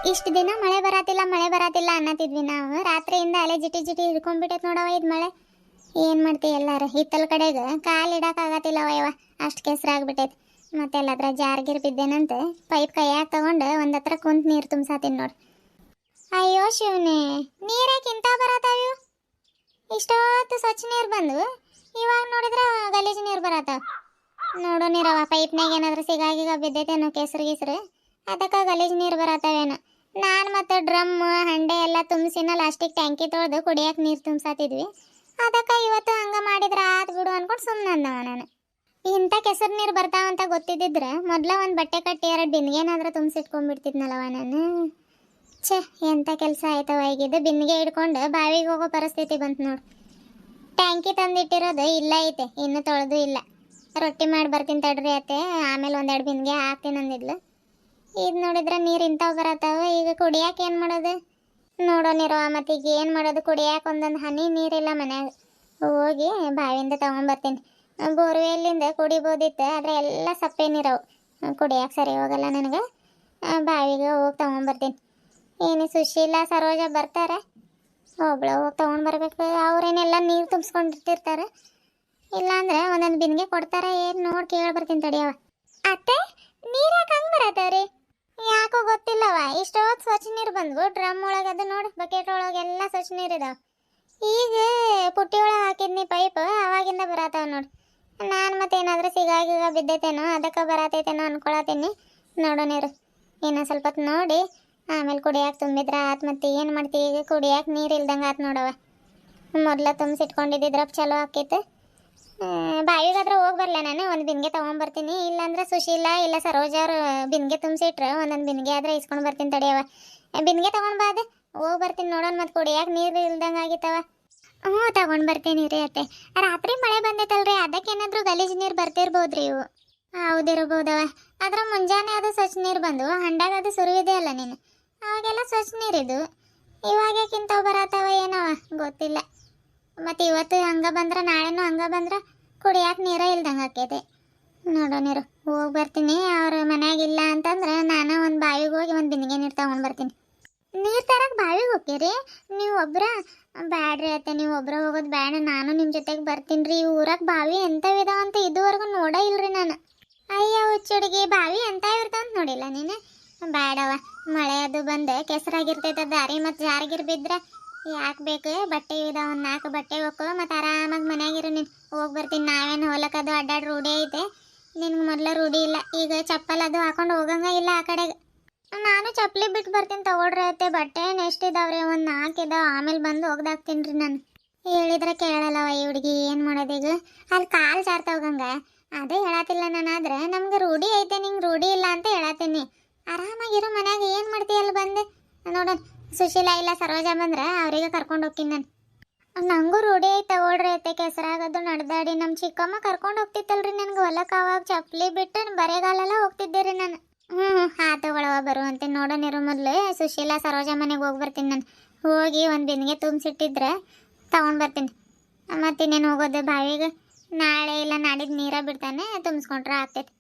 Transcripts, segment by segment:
ಇಷ್ಟು ದಿನ ಮಳೆ ಬರಾತಿಲ್ಲ ಅನ್ನತ್ತಿದ್ವಿ ನಾವು. ರಾತ್ರಿಯಿಂದ ಅಲೆ ಜಿಟಿ ಜಿಟಿ ಹಿಡ್ಕೊಂಡ್ಬಿಟ್ಟೈತೆ ನೋಡವ ಇದು ಮಳೆ. ಏನು ಮಾಡ್ತಿ ಎಲ್ಲಾರ ಹಿತ್ತಲ ಕಡೆಗೆ ಕಾಲು ಇಡಕ್ಕಾಗತ್ತಿಲ್ಲವ ಯವ, ಅಷ್ಟು ಕೆಸರಾಗ್ಬಿಟ್ಟೈತೆ. ಮತ್ತೆ ಎಲ್ಲಾದ್ರ ಜಾರ್ಗಿರ್ ಬಿದ್ದೇನಂತೆ ಪೈಪ್ ಕೈಯಾಗ ತಗೊಂಡು ಒಂದ್ ಹತ್ರ ಕುಂತ್ ನೀರು ತುಂಬಸಾತೀನಿ ನೋಡಿ. ಅಯ್ಯೋ ಶಿವನೇ, ನೀರಾಕೆ ಇಂತ ಬರತಾವ? ಇಷ್ಟೊತ್ತು ಸ್ವಚ್ಛ ನೀರು ಬಂದು ಇವಾಗ ನೋಡಿದ್ರ ಗಲೀಜು ನೀರು ಬರತಾವ. ನೋಡು ನೀರವ, ಪೈಪ್ನಾಗ ಏನಾದ್ರೂ ಸಿಗಾಗಿಗ ಬಿದ್ದೈತೇನೋ ಕೆಸರು ಅದಕ್ಕೆ ಗಲೀಜು ನೀರು ಬರತಾವೇನೋ. ನಾನು ಮತ್ತೆ ಡ್ರಮ್ ಹಂಡೆ ಎಲ್ಲ ತುಂಬಿಸಿನ ಲಾಸ್ಟಿಗೆ ಟ್ಯಾಂಕಿ ತೊಳೆದು ಕುಡಿಯಕ್ಕೆ ನೀರು ತುಂಬಿಸಾತಿದ್ವಿ. ಅದಕ್ಕೆ ಇವತ್ತು ಹಂಗೆ ಮಾಡಿದ್ರೆ ಆತ್ ಬಿಡು ಅನ್ಕೊಂಡು ಸುಮ್ಮನೆ ಅಂದವ ನಾನು. ಇಂಥ ಕೆಸರು ನೀರು ಬರ್ತಾವಂತ ಗೊತ್ತಿದ್ದಿದ್ರೆ ಮೊದಲ ಒಂದು ಬಟ್ಟೆ ಕಟ್ಟಿ 2 ಬಿನ್ಗೇನಾದ್ರೂ ತುಂಬಿಸಿಟ್ಕೊಂಡ್ಬಿಡ್ತಿದ್ನಲ್ಲವ ನಾನು. ಛೇ, ಎಂಥ ಕೆಲಸ ಆಯ್ತವ. ಈಗಿದ್ದು ಬಿನ್ಗೆ ಹಿಡ್ಕೊಂಡು ಬಾವಿಗೆ ಹೋಗೋ ಪರಿಸ್ಥಿತಿ ಬಂತು ನೋಡು. ಟ್ಯಾಂಕಿ ತಂದಿಟ್ಟಿರೋದು ಇಲ್ಲ ಐತೆ, ಇನ್ನೂ ತೊಳೆದು ಇಲ್ಲ. ರೊಟ್ಟಿ ಮಾಡಿ ಬರ್ತೀನಿ ತಡ್ರಿ ಅತ್ತೆ, ಆಮೇಲೆ 1-2 ಬಿನ್ಗೆ ಹಾಕ್ತೀನಿ ಅಂದಿದ್ಲು. ಇದು ನೋಡಿದ್ರೆ ನೀರು ಇಂಥವು ಬರತ್ತಾವ. ಈಗ ಕುಡಿಯಾಕೆ ಏನು ಮಾಡೋದು? ನೋಡೋ ನೀರವ, ಮತ್ತೆ ಈಗ ಏನು ಮಾಡೋದು? ಕುಡಿಯಾಕೆ ಒಂದೊಂದು ಹನಿ ನೀರಿಲ್ಲ ಮನ್ಯಾಗ. ಹೋಗಿ ಬಾವಿಯಿಂದ ತೊಗೊಂಬರ್ತೀನಿ. ಬೋರ್ವೆಲ್ಲಿಂದ ಕುಡಿಬೋದಿತ್ತು, ಆದರೆ ಎಲ್ಲ ಸಪ್ಪೆ ನೀರವು, ಕುಡಿಯಾಕೆ ಸರಿ ಹೋಗಲ್ಲ ನನಗೆ. ಬಾವಿಗೆ ಹೋಗಿ ತೊಗೊಂಬರ್ತೀನಿ. ಏನು ಸುಶೀಲ ಸರೋಜ ಬರ್ತಾರೆ, ಒಬ್ಳು ಹೋಗಿ ತೊಗೊಂಡು ಬರ್ಬೇಕು. ಅವ್ರೇನೆಲ್ಲ ನೀರು ತುಂಬಿಸ್ಕೊಂಡಿರ್ತಿರ್ತಾರೆ. ಇಲ್ಲಾಂದ್ರೆ ಒಂದೊಂದು ಬಿನ್ಗೆ ಕೊಡ್ತಾರೆ. ಏನು ನೋಡಿ ಕೇಳಿ ಬರ್ತೀನಿ ತಡಿಯವ. ಅತ್ತೆ, ನೀರು ಯಾಕೆ ಹಂಗೆ ಬರತ್ತವ್ರಿ? ಯಾಕೋ ಗೊತ್ತಿಲ್ಲವ, ಇಷ್ಟೊತ್ತು ಸ್ವಚ್ಛ ನೀರು ಬಂದ್ವು ಡ್ರಮ್ ಒಳಗೆ. ಅದು ನೋಡಿ ಬಕೆಟ್ ಒಳಗೆಲ್ಲ ಸ್ವಚ್ಛ ನೀರು ಇದಾವೆ. ಈಗ ಪುಟ್ಟಿ ಒಳಗೆ ಹಾಕಿದ್ನಿ ಪೈಪ್, ಅವಾಗಿಂದ ಬರತ್ತಾವ ನೋಡಿ. ನಾನು ಮತ್ತೆ ಏನಾದರೂ ಸಿಗಾಗಿಗ ಬಿದ್ದೈತೇನೋ ಅದಕ್ಕೆ ಬರತೈತೇನೋ ಅನ್ಕೊಳತೀನಿ. ನೋಡೋ ನೀರು ಇನ್ನೊಂದು ಸ್ವಲ್ಪ ಹೊತ್ತು ನೋಡಿ ಆಮೇಲೆ ಕುಡಿಯಾಕೆ ತುಂಬಿದ್ರೆ ಆತು. ಮತ್ತೆ ಏನು ಮಾಡ್ತೀವಿ, ಈಗ ಕುಡಿಯಾಕೆ ನೀರು ಇಲ್ದಂಗೆ ಆತು ನೋಡವ. ಮೊದಲ ತುಂಬಿಸಿಟ್ಕೊಂಡಿದ್ದಿದ್ರೆ ಚಲೋ ಆಕೈತೆ. ಬಾವಿಗಾದ್ರೆ ಹೋಗಿ ಬರಲ್ಲ, ನಾನು ಒಂದು ಬಿನ್ಗೆ ತೊಗೊಂಬರ್ತೀನಿ. ಇಲ್ಲಾಂದ್ರೆ ಸುಶೀಲ ಇಲ್ಲ ಸರೋಜ ಅವ್ರು ಬಿನ್ಗೆ ತುಂಬಿಸಿಟ್ರೆ ಒಂದೊಂದು ಬಿನ್ಗೆ ಆದ್ರೆ ಇಸ್ಕೊಂಡು ಬರ್ತೀನಿ ತಡಿಯವ. ಬಿನ್ಗೆ ತೊಗೊಂಡು ಬಾದೆ ಹೋಗಿ ಬರ್ತೀನಿ. ನೋಡೋಣ, ಮತ್ತೆ ಕುಡಿಯಾಕೆ ನೀರು ಇಲ್ದಂಗೆ ಆಗಿತ್ತವ. ಹ್ಞೂ, ತೊಗೊಂಡು ಬರ್ತೀನಿ ರೀ ಅತ್ತೆ. ರಾತ್ರಿ ಮಳೆ ಬಂದೈತಲ್ರಿ, ಅದಕ್ಕೇನಾದರೂ ಗಲೀಜು ನೀರು ಬರ್ತಿರ್ಬೋದ್ರಿ ಇವು. ಹೌದಿರ್ಬೋದವ. ಅದ್ರ ಮುಂಜಾನೆ ಅದು ಸ್ವಚ್ಛ ನೀರು ಬಂದು ಹಂಡಾಗ ಅದು ಸುರಿವಿದೆ ಅಲ್ಲ ನೀನು, ಅವಾಗೆಲ್ಲ ಸ್ವಚ್ಛ ನೀರಿದ್ದು. ಇವಾಗಕ್ಕಿಂತವು ಬರತ್ತವ ಏನವ ಗೊತ್ತಿಲ್ಲ. ಮತ್ತು ಇವತ್ತು ಹಂಗೆ ಬಂದ್ರೆ ನಾಳೆನೂ ಹಂಗೆ ಬಂದ್ರೆ ಕುಡಿಯಾಕೆ ನೀರೇ ಇಲ್ದಂಗೆ ಆಕೈತೆ. ನೋಡೋ ನೀರು ಹೋಗಿ ಬರ್ತೀನಿ. ಅವ್ರ ಮನ್ಯಾಗಿಲ್ಲ ಅಂತಂದ್ರೆ ನಾನು ಒಂದು ಬಾವಿಗೆ ಹೋಗಿ ಒಂದು ಬಿನ್ಗೆ ನೀರು ತೊಗೊಂಡು ಬರ್ತೀನಿ. ನೀರು ತರಕ್ಕೆ ಬಾವಿಗೆ ಹೋಗ್ತೀರಿ ನೀವು ಒಬ್ರ? ಬ್ಯಾಡ್ರಿ ಅತ್ತೆ, ನೀವು ಒಬ್ರ ಹೋಗೋದು ಬೇಡ, ನಾನು ನಿಮ್ಮ ಜೊತೆಗೆ ಬರ್ತೀನಿ ರೀ. ಊರಾಗ ಬಾವಿ ಎಂಥವಿದಾವಂತ ಇದುವರೆಗೂ ನೋಡೇ ಇಲ್ರಿ ನಾನು. ಅಯ್ಯ ಹುಚ್ಚುಡುಗಿ, ಬಾವಿ ಎಂಥವು ಇರ್ತಾವಂತ ನೋಡಿಲ್ಲ ನೀನು? ಬೇಡವ, ಮಳೆ ಅದು ಬಂದು ಕೆಸರಾಗಿರ್ತೈತೆ ದಾರಿ, ಮತ್ತು ಜಾರಿಗಿರ್ ಬಿದ್ರೆ ಯಾಕೆ ಬೇಕು? ಬಟ್ಟೆ ಇದಾವ, 4 ಬಟ್ಟೆ ಹೋಗೋ, ಮತ್ತು ಆರಾಮಾಗಿ ಮನ್ಯಾಗಿರು ನೀನು. ಹೋಗಿ ಬರ್ತೀನಿ. ನಾವೇನು ಹೊಲಕ್ಕದು ಅಡ್ಡಾಡಿ ರೂಢಿ ಐತೆ, ನಿನ್ಗೆ ಮೊದಲ ರೂಢಿ ಇಲ್ಲ. ಈಗ ಚಪ್ಪಲ್ ಅದು ಹಾಕೊಂಡು ಹೋಗಂಗ ಇಲ್ಲ ಆ ಕಡೆಗೆ. ನಾನು ಚಪ್ಪಲಿ ಬಿಟ್ಟು ಬರ್ತೀನಿ, ತಗೊಳ್ರಿ ಅತ್ತೆ. ಬಟ್ಟೆ ಎಷ್ಟಿದಾವ್ರಿ? ಒಂದು 4 ಇದಾವೆ, ಆಮೇಲೆ ಬಂದು ಒಗ್ದಾಕ್ತೀನಿ ರೀ ನಾನು. ಹೇಳಿದ್ರೆ ಕೇಳಲ್ಲವ ಈ ಹುಡುಗಿ, ಏನು ಮಾಡೋದೀಗ? ಅಲ್ಲಿ ಕಾಲು ಜಾರ್ತಾವ ಗಂಗ, ಅದೇ ಹೇಳತ್ತಿಲ್ಲ ನಾನು. ಆದ್ರೆ ನಮ್ಗೆ ರೂಢಿ ಐತೆ, ನಿಂಗೆ ರೂಢಿ ಇಲ್ಲ ಅಂತ ಹೇಳತ್ತೀನಿ. ಆರಾಮಾಗಿರೋ ಮನ್ಯಾಗ ಏನು ಮಾಡ್ತೀಯ? ಅಲ್ಲಿ ಬಂದೆ ನೋಡೋಣ. ಸುಶೀಲ ಇಲ್ಲ ಸರೋಜ ಬಂದ್ರೆ ಅವರಿಗೆ ಕರ್ಕೊಂಡು ಹೋಗ್ತೀನಿ ನಾನು. ನನಗೂ ರೂಢಿ ಐತೆ, ತಗೊಳ್ರಿ ಐತೆ. ಕೆಸರಾಗದು ನಡೆದಾಡಿ ನಮ್ಮ ಚಿಕ್ಕಮ್ಮ ಕರ್ಕೊಂಡು ಹೋಗ್ತಿತ್ತಲ್ರಿ ನನಗೆ ಹೊಲಕ್ಕೆ. ಅವಾಗ ಚಪ್ಪಲಿ ಬಿಟ್ಟು ಬರೆಗಾಲೆಲ್ಲ ಹೋಗ್ತಿದ್ದೆ ರೀ ನಾನು. ತಗೊಳವ ಬರುವಂತೆ. ನೋಡೋಣಿರು, ಮೊದಲು ಸುಶೀಲ ಸರೋಜ ಮನೆಗೆ ಹೋಗಿ ಬರ್ತೀನಿ ನಾನು. ಹೋಗಿ ಒಂದು ಬಿನ್ಗೆ ತುಂಬಿಸಿಟ್ಟಿದ್ರೆ ತಗೊಂಡು ಬರ್ತೀನಿ. ಮತ್ತಿನ್ನೇನು ಹೋಗೋದು ಬಾವಿಗೆ? ನಾಳೆ ಇಲ್ಲ ನಾಡಿದ್ದು ನೀರ ಬಿಡ್ತಾನೆ, ತುಂಬಿಸ್ಕೊಂಡ್ರೆ ಆಗ್ತೈತೆ.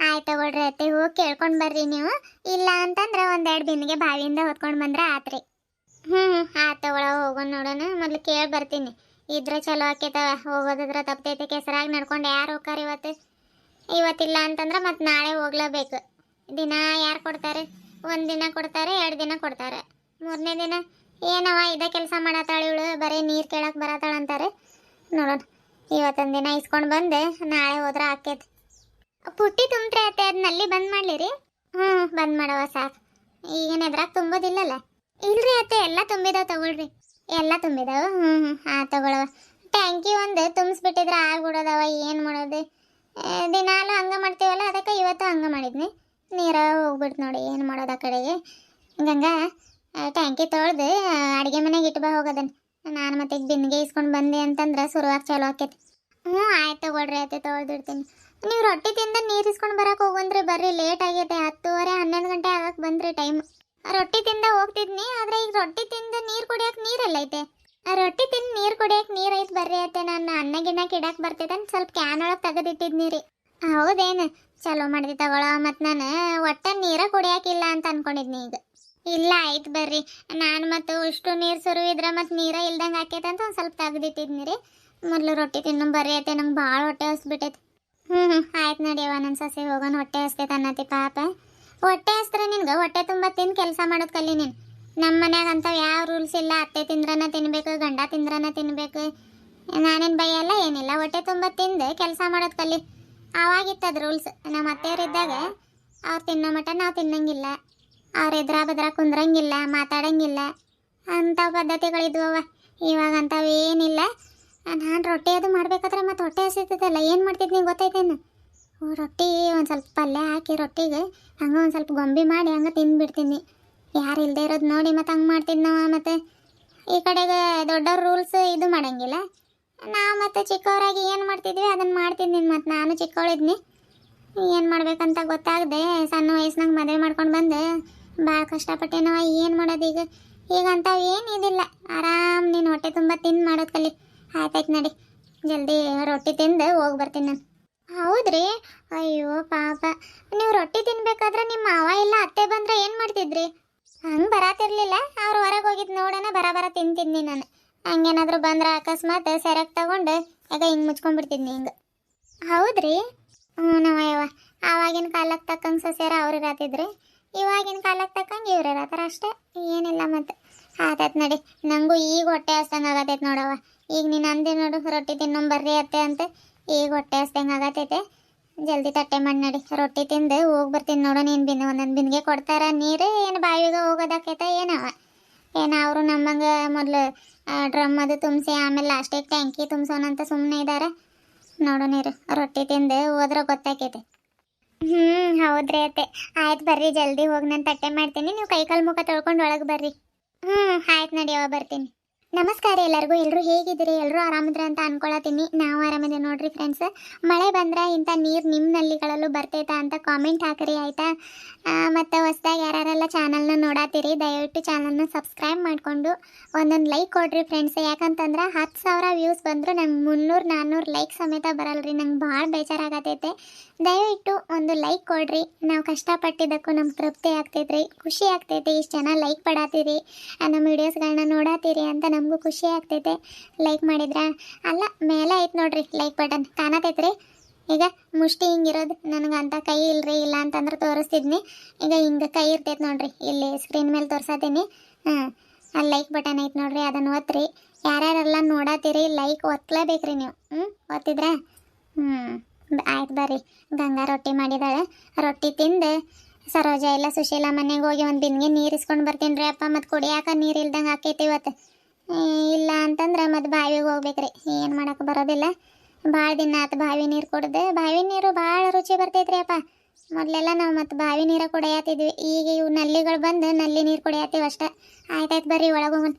ಆಯ್ತು ತಗೊಳ್ರಿ ಅತ್ತೆ, ಹೋಗಿ ಕೇಳ್ಕೊಂಡು ಬರ್ರಿ ನೀವು. ಇಲ್ಲ ಅಂತಂದ್ರೆ 1-2 ಬಿನ್ಗೆ ಬಾವಿಯಿಂದ ಹೊತ್ಕೊಂಡು ಬಂದ್ರೆ ಆತ್ರಿ. ಆಯ್ತು ತಗೊಳ, ಹೋಗೋಣ ನೋಡೋಣ. ಮೊದಲು ಕೇಳಿ ಬರ್ತೀನಿ. ಇದ್ರೆ ಚಲೋ ಆಕೈತವ, ಹೋಗೋದಿದ್ರೆ ತಪ್ಪತೈತೆ. ಕೆಸರಾಗಿ ನಡ್ಕೊಂಡು ಯಾರು ಹೋಗ್ತಾರೆ ಇವತ್ತಿಲ್ಲ ಅಂತಂದ್ರೆ ಮತ್ತೆ ನಾಳೆ ಹೋಗ್ಲೇಬೇಕು. ದಿನ ಯಾರು ಕೊಡ್ತಾರೆ? 1 ದಿನ ಕೊಡ್ತಾರೆ, 2 ದಿನ ಕೊಡ್ತಾರೆ, 3ನೇ ದಿನ ಏನವ ಇದೇ ಕೆಲಸ ಮಾಡತ್ತಾಳ ಇವಳು, ಬರೀ ನೀರು ಕೇಳಕ್ಕೆ ಬರತ್ತಾಳಂತಾರೆ. ನೋಡೋಣ, ಇವತ್ತೊಂದು ದಿನ ಇಸ್ಕೊಂಡು ಬಂದು ನಾಳೆ ಹೋದ್ರೆ ಆಕೈತೆ. ಪುಟ್ಟಿ ತುಂಬ್ರೆ ಅತ್ತೆ, ಅದನ್ನಲ್ಲಿ ಬಂದ್ ಮಾಡ್ಲಿರಿ? ಬಂದ್ ಮಾಡವ ಸಾಕು. ಈಗೇನು ಎದ್ರಾಗ ತುಂಬೋದಿಲ್ಲಲ್ಲ? ಇಲ್ರಿ ಅತ್ತೆ, ಎಲ್ಲ ತುಂಬಿದಾವ, ತಗೊಳ್ರಿ. ಎಲ್ಲ ತುಂಬಿದಾವ? ತಗೊಳವ. ಟ್ಯಾಂಕಿ ಒಂದು ತುಂಬಿಸ್ಬಿಟ್ಟಿದ್ರೆ ಆಗ್ಬಿಡೋದವ. ಏನು ಮಾಡೋದು? ದಿನಾಲು ಹಂಗೆ ಮಾಡ್ತೀವಲ್ಲ, ಅದಕ್ಕೆ ಇವತ್ತು ಹಂಗೆ ಮಾಡಿದ್ನಿ. ನೀರ ಹೋಗ್ಬಿಡ್ತು ನೋಡಿ, ಏನು ಮಾಡೋದು ಆ ಕಡೆಗೆ. ಗಂಗಾ, ಟ್ಯಾಂಕಿ ತೊಳೆದು ಅಡುಗೆ ಮನೆಗೆ ಇಟ್ಟು ಬಾ ಹೋಗೋದನ್ನು. ನಾನು ಮತ್ತೆ ಈಗ ಬಿನ್ಗೆ ಇಸ್ಕೊಂಡು ಬಂದೆ ಅಂತಂದ್ರೆ ಶುರುವಾಗಿ ಚಲೋ ಆಕೈತಿ. ಆಯ್ತು ತಗೊಳ್ರಿ ಅತ್ತೆ, ತೊಳೆದಿಡ್ತೀನಿ. ನೀವು ರೊಟ್ಟಿ ತಿಂದ ನೀರು ಇಸ್ಕೊಂಡು ಬರಕ್ಕೆ ಹೋಗಂದ್ರಿ. ಬರ್ರಿ, ಲೇಟ್ ಆಗೈತೆ. 10:30 11 ಗಂಟೆ ಆಗಕ್ಕೆ ಬಂದ್ರಿ ಟೈಮ್. ರೊಟ್ಟಿ ತಿಂದ ಹೋಗ್ತಿದ್ನಿ, ಆದರೆ ಈಗ ರೊಟ್ಟಿ ತಿಂದು ನೀರು ಕುಡಿಯೋಕೆ ನೀರೆಲ್ಲ ಐತೆ? ರೊಟ್ಟಿ ತಿಂದು ನೀರು ಕುಡಿಯೋಕೆ ನೀರು ಐತೆ. ಬರ್ರಿ ಅತ್ತೆ, ನಾನು ಅನ್ನ ಗಿನ್ನಕ್ಕೆ ಇಡಕ್ಕೆ ಬರ್ತೈತೆ ಅಂತ ಸ್ವಲ್ಪ ಕ್ಯಾನ್ ಒಳಗೆ ತೆಗೆದಿಟ್ಟಿದ್ನಿ ರೀ. ಹೌದೇನು? ಚಲೋ ಮಾಡಿದೆ ತಗೊಳ. ಮತ್ತು ನಾನು ಒಟ್ಟ ನೀರ ಕುಡಿಯೋಕಿಲ್ಲ ಅಂತ ಅನ್ಕೊಂಡಿದ್ನಿ. ಈಗ ಇಲ್ಲ ಆಯ್ತು ಬರ್ರಿ. ನಾನು ಮತ್ತು ಇಷ್ಟು ನೀರು ಸುರುವಿದ್ರ ಮತ್ತು ನೀರ ಇಲ್ದಂಗೆ ಆಕೈತಂತ ಒಂದು ಸ್ವಲ್ಪ ತೆಗ್ದಿಟ್ಟಿದ್ನಿ ರೀ. ಮೊದಲು ರೊಟ್ಟಿ ತಿನ್ನು ಬರ್ರಿ ಐತೆ, ನಂಗೆ ಭಾಳ ಹೊಟ್ಟೆ ಹಸ್ಬಿಟ್ಟೈತೆ. ಆಯ್ತು ನಡಿಯವ, ನನ್ನ ಸಸಿ ಹೋಗೋಣ, ಹೊಟ್ಟೆ ಹಸ್ತೈತೆ ಅನ್ನತಿ ಪಾಪ. ಹೊಟ್ಟೆ ಹಸ್ತ್ರ ನಿನ್ಗೆ ಹೊಟ್ಟೆ ತುಂಬ ತಿಂದು ಕೆಲಸ ಮಾಡೋದು ಕಲಿ ನೀನು. ನಮ್ಮ ಮನ್ಯಾಗ ಅಂಥವು ಯಾವ ರೂಲ್ಸ್ ಇಲ್ಲ. ಅತ್ತೆ ತಿಂದ್ರನ ತಿನ್ಬೇಕು, ಗಂಡ ತಿಂದ್ರನ ತಿನ್ಬೇಕು. ನಾನೇನು ಬೈಯಲ್ಲ ಏನಿಲ್ಲ, ಹೊಟ್ಟೆ ತುಂಬ ತಿಂದು ಕೆಲಸ ಮಾಡೋದು ಕಲಿ. ಆವಾಗಿತ್ತದ ರೂಲ್ಸ್. ನಮ್ಮ ಅತ್ತೆಯವರಿದ್ದಾಗ ಅವ್ರು ತಿನ್ನೋ ಮಟ್ಟ ನಾವು ತಿನ್ನಂಗಿಲ್ಲ, ಅವ್ರು ಎದ್ರಾ ಬದ್ರ ಕುಂದ್ರಂಗಿಲ್ಲ, ಮಾತಾಡಂಗಿಲ್ಲ, ಅಂಥ ಪದ್ಧತಿಗಳಿದ್ವವ. ಇವಾಗ ಅಂಥವೇನಿಲ್ಲ. ನಾನು ರೊಟ್ಟಿ ಅದು ಮಾಡ್ಬೇಕಾದ್ರೆ ಮತ್ತು ಹೊಟ್ಟೆ ಹಸಿತದಲ್ಲ, ಏನು ಮಾಡ್ತಿದ್ನಿ ಗೊತ್ತೈತೇನು? ರೊಟ್ಟಿ ಒಂದು ಸ್ವಲ್ಪ ಪಲ್ಯ ಹಾಕಿ ರೊಟ್ಟಿಗೆ ಹಂಗೆ ಒಂದು ಸ್ವಲ್ಪ ಗೊಂಬಿ ಮಾಡಿ ಹಂಗೆ ತಿಂದುಬಿಡ್ತೀನಿ. ಯಾರು ಇಲ್ಲದೆ ಇರೋದು ನೋಡಿ ಮತ್ತು ಹಂಗೆ ಮಾಡ್ತಿದ್ನವ. ಮತ್ತು ಈ ಕಡೆಗೆ ದೊಡ್ಡವ್ರ ರೂಲ್ಸ್ ಇದು ಮಾಡಂಗಿಲ್ಲ. ನಾವು ಮತ್ತು ಚಿಕ್ಕವರಾಗಿ ಏನು ಮಾಡ್ತಿದ್ವಿ ಅದನ್ನು ಮಾಡ್ತಿದ್ನಿ. ಮತ್ತು ನಾನು ಚಿಕ್ಕವಳಿದ್ನಿ, ಏನು ಮಾಡ್ಬೇಕಂತ ಗೊತ್ತಾಗದೆ ಸಣ್ಣ ವಯಸ್ಸಿನಾಗ ಮದುವೆ ಮಾಡ್ಕೊಂಡು ಬಂದು ಭಾಳ ಕಷ್ಟಪಟ್ಟೇನವ. ಏನು ಮಾಡೋದು ಈಗ? ಈಗ ಅಂಥವು ಏನು ಇದಿಲ್ಲ. ಆರಾಮ್ ನೀನು ಹೊಟ್ಟೆ ತುಂಬ ತಿಂದು ಮಾಡೋದು ಕಲಿ. ಆಯ್ತಾಯ್ತು ನಡಿ, ಜಲ್ದಿ ರೊಟ್ಟಿ ತಿಂದು ಹೋಗಿ ಬರ್ತೀನಿ ನಾನು. ಹೌದ್ರಿ? ಅಯ್ಯೋ ಪಾಪ, ನೀವು ರೊಟ್ಟಿ ತಿನ್ಬೇಕಾದ್ರೆ ನಿಮ್ಮ ಮಾವ ಇಲ್ಲ ಅತ್ತೆ ಬಂದ್ರೆ ಏನು ಮಾಡ್ತಿದ್ರಿ? ಹಂಗೆ ಬರಾತಿರ್ಲಿಲ್ಲ, ಅವ್ರು ಹೊರಗೆ ಹೋಗಿದ್ದು ನೋಡೋಣ ಬರ ತಿಂತಿದ್ನಿ ನಾನು. ಹಂಗೇನಾದರೂ ಬಂದ್ರೆ ಅಕಸ್ಮಾತ್ ಸೆರಗ್ ತಗೊಂಡು ಆಗ ಹಿಂಗೆ ಮುಚ್ಕೊಂಡ್ಬಿಡ್ತಿದ್ನಿ ಹಿಂಗೆ. ಹೌದ್ರಿ? ಹ್ಞೂ ನವಯವ. ಆವಾಗಿನ ಕಾಲಕ್ಕೆ ತಕ್ಕಂಗೆ ಸಸ್ಯಾರ ಅವ್ರು ಇರತ್ತಿದ್ರಿ, ಇವಾಗಿನ ಕಾಲಕ್ಕೆ ತಕ್ಕಂಗೆ ಇವ್ರು ಇರತ್ತಾರ ಅಷ್ಟೇ, ಏನಿಲ್ಲ. ಮತ್ತು ಆತೈತೆ ನಡಿ, ನನಗೂ ಈಗ ಹೊಟ್ಟೆ ಹಸ್ದಂಗೆ ಆಗತೈತೆ ನೋಡವ. ಈಗ ನೀನು ಅಂದೆ ನೋಡು ರೊಟ್ಟಿ ತಿನ್ನೊಂಬರ್ರಿ ಅತ್ತೆ ಅಂತ, ಈಗ ಹೊಟ್ಟೆ ಹಸ್ದಂಗೆ ಆಗತೈತೆ. ಜಲ್ದಿ ತಟ್ಟೆ ಮಾಡಿ ನಡಿ, ರೊಟ್ಟಿ ತಿಂದು ಹೋಗಿ ಬರ್ತೀನಿ ನೋಡು. ನೀನು ಒಂದೊಂದು ಬಿನ್ಗೆ ಕೊಡ್ತಾರ ನೀರು, ಏನು ಬಾವಿಗೆ ಹೋಗೋದಕ್ಕೈತ ಏನವ? ಏನು ಅವರು ನಮ್ಮಂಗೆ ಮೊದಲು ಡ್ರಮ್ ಅದು ತುಂಬಿಸಿ ಆಮೇಲೆ ಲಾಸ್ಟಿಗೆ ಟ್ಯಾಂಕಿ ತುಂಬಿಸೋಣಂತ ಸುಮ್ಮನೆ ಇದ್ದಾರೆ ನೋಡು. ನೀರು ರೊಟ್ಟಿ ತಿಂದು ಹೋದ್ರೆ ಗೊತ್ತಾಕೈತೆ. ಹೌದ್ರಿ ಅತ್ತೆ. ಆಯ್ತು ಬರ್ರಿ, ಜಲ್ದಿ ಹೋಗಿ ನಾನು ತಟ್ಟೆ ಮಾಡ್ತೀನಿ, ನೀವು ಕೈಕಾಲು ಮುಖ ತೊಳ್ಕೊಂಡು ಒಳಗೆ ಬರ್ರಿ. ಆಯ್ತು ನಡಿಯವ, ಬರ್ತೀನಿ. ನಮಸ್ಕಾರ ಎಲ್ಲರಿಗೂ. ಎಲ್ಲರೂ ಹೇಗಿದ್ದೀರಿ? ಎಲ್ಲರೂ ಆರಾಮಿದ್ರೆ ಅಂತ ಅನ್ಕೊಳತೀನಿ. ನಾವು ಆರಾಮಿದೆ ನೋಡ್ರಿ ಫ್ರೆಂಡ್ಸ್. ಮಳೆ ಬಂದ್ರೆ ಇಂಥ ನೀರು ನಿಮ್ಮ ನಲ್ಲಿಗಳಲ್ಲೂ ಬರ್ತೈತಾ ಅಂತ ಕಾಮೆಂಟ್ ಹಾಕಿರಿ ಆಯಿತಾ? ಮತ್ತು ಹೊಸ್ದಾಗಿ ಯಾರೆಲ್ಲ ಚಾನಲ್ನ ನೋಡಾತೀರಿ ದಯವಿಟ್ಟು ಚಾನಲ್ನ ಸಬ್ಸ್ಕ್ರೈಬ್ ಮಾಡಿಕೊಂಡು ಒಂದೊಂದು ಲೈಕ್ ಕೊಡ್ರಿ ಫ್ರೆಂಡ್ಸ್. ಯಾಕಂತಂದ್ರೆ 10,000 ವ್ಯೂಸ್ ಬಂದರೂ ನಂಗೆ 300-400 ಲೈಕ್ ಸಮೇತ ಬರಲ್ರಿ. ನಂಗೆ ಭಾಳ ಬೇಜಾರಾಗತೈತೆ. ದಯವಿಟ್ಟು ಒಂದು ಲೈಕ್ ಕೊಡ್ರಿ. ನಾವು ಕಷ್ಟಪಟ್ಟಿದ್ದಕ್ಕೂ ನಮ್ಗೆ ತೃಪ್ತಿ ಆಗ್ತೈತ್ರಿ, ಖುಷಿ ಆಗ್ತೈತೆ. ಇಷ್ಟು ಜನ ಲೈಕ್ ಪಡಾತೀರಿ, ನಮ್ಮ ವೀಡಿಯೋಸ್ಗಳನ್ನ ನೋಡಾತೀರಿ ಅಂತ ನಮಗೂ ಖುಷಿ ಆಗ್ತೈತೆ. ಲೈಕ್ ಮಾಡಿದ್ರ ಅಲ್ಲ ಮೇಲೆ ಐತೆ ನೋಡ್ರಿ ಲೈಕ್ ಬಟನ್ ಕಾಣತೈತ್ರಿ. ಈಗ ಮುಷ್ಟಿ ಹಿಂಗಿರೋದು, ನನಗಂತ ಕೈ ಇಲ್ರಿ, ಇಲ್ಲ ಅಂತಂದ್ರೆ ತೋರಿಸ್ತಿದ್ನಿ. ಈಗ ಹಿಂಗೆ ಕೈ ಇರ್ತೈತೆ ನೋಡ್ರಿ, ಇಲ್ಲಿ ಸ್ಕ್ರೀನ್ ಮೇಲೆ ತೋರಿಸತ್ತೀನಿ. ಅಲ್ಲಿ ಲೈಕ್ ಬಟನ್ ಐತೆ ನೋಡ್ರಿ, ಅದನ್ನು ಒತ್ತಿರಿ. ಯಾರ್ಯಾರೆಲ್ಲ ನೋಡಾತೀರಿ ಲೈಕ್ ಒತ್ತಲೇಬೇಕ್ರಿ ನೀವು. ಒತ್ತಿದ್ರೆ ಆಯ್ತು ಬರ್ರಿ. ಗಂಗಾ ರೊಟ್ಟಿ ಮಾಡಿದಾಳೆ, ರೊಟ್ಟಿ ತಿಂದು ಸರೋಜ ಇಲ್ಲ ಸುಶೀಲ ಮನೆಗೆ ಹೋಗಿ ಒಂದು ಬಿನ್ಗೆ ನೀರು ಇಸ್ಕೊಂಡು ಬರ್ತೀನಿ ರೀ ಅಪ್ಪ. ಮತ್ತು ಕುಡಿಯಾಕ ನೀರು ಇಲ್ದಂಗೆ ಆಕೈತಿ ಇವತ್ತು. ಇಲ್ಲ ಅಂತಂದ್ರೆ ಮತ್ತು ಬಾವಿಗೆ ಹೋಗ್ಬೇಕ್ರಿ, ಏನು ಮಾಡೋಕೆ ಬರೋದಿಲ್ಲ. ಭಾಳ ದಿನ ಆತು ಬಾವಿ ನೀರು ಕುಡ್ದು. ಬಾವಿ ನೀರು ಭಾಳ ರುಚಿ ಬರ್ತೈತ್ರಿ ಅಪ್ಪ. ಮೊದಲೆಲ್ಲ ನಾವು ಮತ್ತು ಬಾವಿ ನೀರು ಕುಡಿಯತ್ತಿದ್ವಿ, ಈಗ ಇವು ನಲ್ಲಿಗಳು ಬಂದು ನಲ್ಲಿ ನೀರು ಕುಡಿಯತ್ತೀವಿ ಅಷ್ಟೇ. ಆಯ್ತಾಯ್ತು ಬರ್ರಿ ಒಳಗೆ ಹೋಗೋಣ.